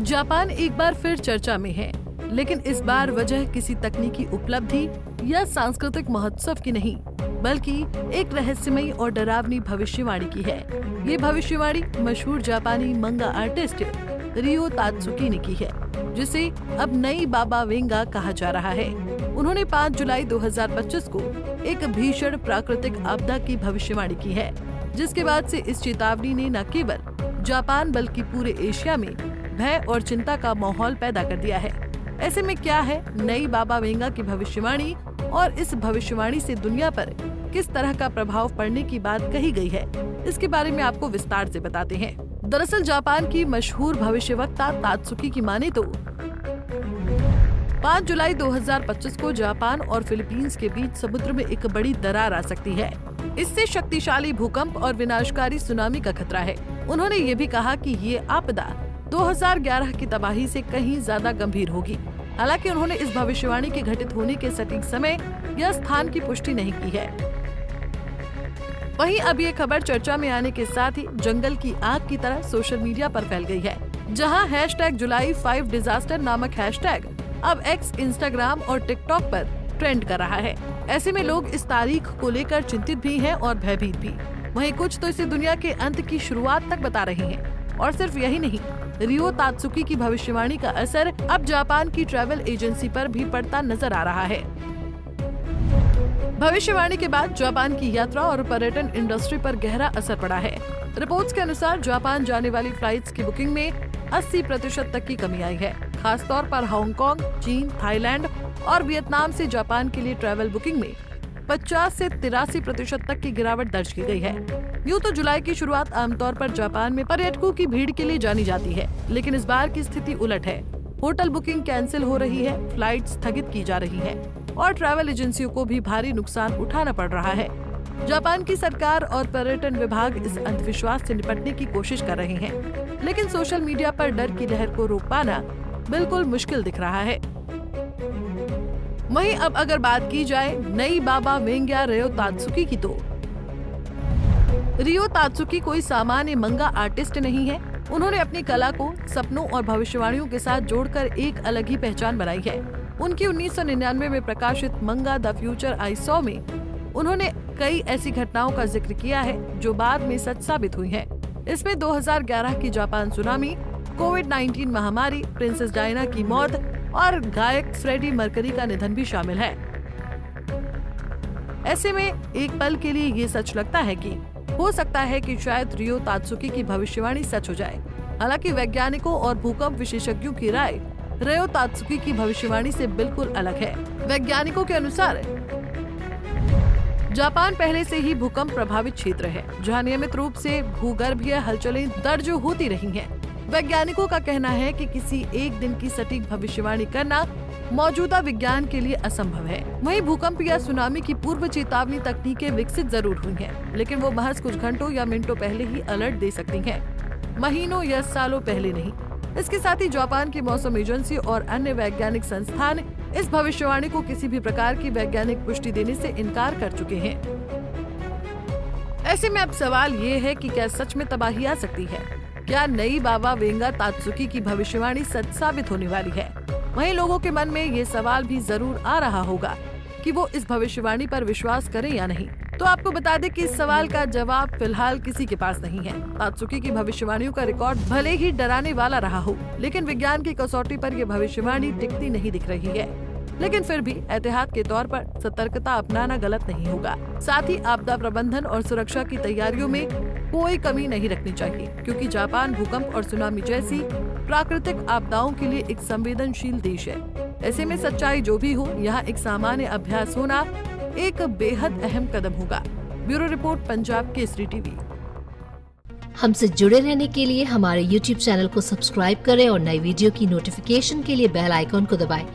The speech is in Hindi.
जापान एक बार फिर चर्चा में है, लेकिन इस बार वजह किसी तकनीकी उपलब्धि या सांस्कृतिक महोत्सव की नहीं, बल्कि एक रहस्यमयी और डरावनी भविष्यवाणी की है। ये भविष्यवाणी मशहूर जापानी मंगा आर्टिस्ट रियो तात्सुकी ने की है, जिसे अब नई बाबा वेंगा कहा जा रहा है। उन्होंने 5 जुलाई 2025 को एक भीषण प्राकृतिक आपदा की भविष्यवाणी की है, जिसके बाद से इस चेतावनी ने न केवल जापान बल्कि पूरे एशिया में भय और चिंता का माहौल पैदा कर दिया है। ऐसे में क्या है नई बाबा वेंगा की भविष्यवाणी और इस भविष्यवाणी से दुनिया पर किस तरह का प्रभाव पड़ने की बात कही गई है, इसके बारे में आपको विस्तार से बताते हैं। दरअसल जापान की मशहूर भविष्यवक्ता तात्सुकी की माने तो 5 जुलाई 2025 को जापान और फिलीपींस के बीच समुद्र में एक बड़ी दरार आ सकती है। इससे शक्तिशाली भूकंप और विनाशकारी सुनामी का खतरा है। उन्होंने ये भी कहा कि ये आपदा 2011 की तबाही से कहीं ज्यादा गंभीर होगी। हालांकि उन्होंने इस भविष्यवाणी के घटित होने के सटीक समय या स्थान की पुष्टि नहीं की है। वहीं अब ये खबर चर्चा में आने के साथ ही जंगल की आग की तरह सोशल मीडिया पर फैल गई है, जहां #July5 disaster नामक हैशटैग अब एक्स, इंस्टाग्राम और टिकटॉक पर ट्रेंड कर रहा है। ऐसे में लोग इस तारीख को लेकर चिंतित भी हैं और भयभीत भी। वहीं कुछ तो इसे दुनिया के अंत की शुरुआत तक बता रहे हैं। और सिर्फ यही नहीं, रियो तात्सुकी की भविष्यवाणी का असर अब जापान की ट्रैवल एजेंसी पर भी पड़ता नजर आ रहा है। भविष्यवाणी के बाद जापान की यात्रा और पर्यटन इंडस्ट्री पर गहरा असर पड़ा है। रिपोर्ट्स के अनुसार जापान जाने वाली फ्लाइट्स की बुकिंग में 80% तक की कमी आई है। खासतौर पर हांगकांग, चीन, थाईलैंड और वियतनाम से जापान के लिए ट्रैवल बुकिंग में 50 से 83% तक की गिरावट दर्ज की गई है। यूँ तो जुलाई की शुरुआत आमतौर पर जापान में पर्यटकों की भीड़ के लिए जानी जाती है, लेकिन इस बार की स्थिति उलट है। होटल बुकिंग कैंसिल हो रही है, फ्लाइट स्थगित की जा रही है और ट्रैवल एजेंसियों को भी भारी नुकसान उठाना पड़ रहा है। जापान की सरकार और पर्यटन विभाग इस अंधविश्वास से निपटने की कोशिश कर रहे हैं, लेकिन सोशल मीडिया पर डर की लहर को रोक पाना बिल्कुल मुश्किल दिख रहा है। वहीं अब अगर बात की जाए नई बाबा वेंगा रियो तात्सुकी की, तो रियो तात्सुकी कोई सामान्य मंगा आर्टिस्ट नहीं है। उन्होंने अपनी कला को सपनों और भविष्यवाणियों के साथ जोड़कर एक अलग ही पहचान बनाई है। उनकी 1999 में प्रकाशित मंगा द फ्यूचर आई सॉ में उन्होंने कई ऐसी घटनाओं का जिक्र किया है जो बाद में सच साबित हुई हैं। इसमें 2011 की जापान सुनामी, कोविड-19 महामारी, प्रिंसेस डायना की मौत और गायक फ्रेडी मर्करी का निधन भी शामिल है। ऐसे में एक पल के लिए ये सच लगता है कि हो सकता है कि शायद रियो तात्सुकी की भविष्यवाणी सच हो जाए। हालांकि वैज्ञानिकों और भूकंप विशेषज्ञों की राय रियो तात्सुकी की भविष्यवाणी से बिल्कुल अलग है। वैज्ञानिकों के अनुसार जापान पहले से ही भूकंप प्रभावित क्षेत्र है, जहां नियमित रूप से भूगर्भीय हलचलें दर्ज होती रही हैं। वैज्ञानिकों का कहना है कि किसी एक दिन की सटीक भविष्यवाणी करना मौजूदा विज्ञान के लिए असंभव है। वहीं भूकंप या सुनामी की पूर्व चेतावनी तकनीकें विकसित जरूर हुई हैं, लेकिन वो महज कुछ घंटों या मिनटों पहले ही अलर्ट दे सकती हैं, महीनों या सालों पहले नहीं। इसके साथ ही जापान की मौसम एजेंसी और अन्य वैज्ञानिक संस्थान इस भविष्यवाणी को किसी भी प्रकार की वैज्ञानिक पुष्टि देने से इनकार कर चुके हैं। ऐसे में अब सवाल ये है कि क्या सच में तबाही आ सकती है? क्या नई बाबा वेंगा तात्सुकी की भविष्यवाणी सच साबित होने वाली है? वहीं लोगों के मन में ये सवाल भी जरूर आ रहा होगा कि वो इस भविष्यवाणी पर विश्वास करें या नहीं। तो आपको बता दें कि इस सवाल का जवाब फिलहाल किसी के पास नहीं है। तात्सुकी की भविष्यवाणियों का रिकॉर्ड भले ही डराने वाला रहा हो, लेकिन विज्ञान की कसौटी पर यह भविष्यवाणी टिकती नहीं दिख रही है। लेकिन फिर भी एहतियात के तौर पर सतर्कता अपनाना गलत नहीं होगा। साथ ही आपदा प्रबंधन और सुरक्षा की तैयारियों में कोई कमी नहीं रखनी चाहिए, क्योंकि जापान भूकंप और सुनामी जैसी प्राकृतिक आपदाओं के लिए एक संवेदनशील देश है। ऐसे में सच्चाई जो भी हो, यहाँ एक सामान्य अभ्यास होना एक बेहद अहम कदम होगा। Bureau report, Punjab Kesari TV. हमसे जुड़े रहने के लिए हमारे YouTube चैनल को सब्सक्राइब करें और नई वीडियो की नोटिफिकेशन के लिए बेल आइकॉन को दबाएं।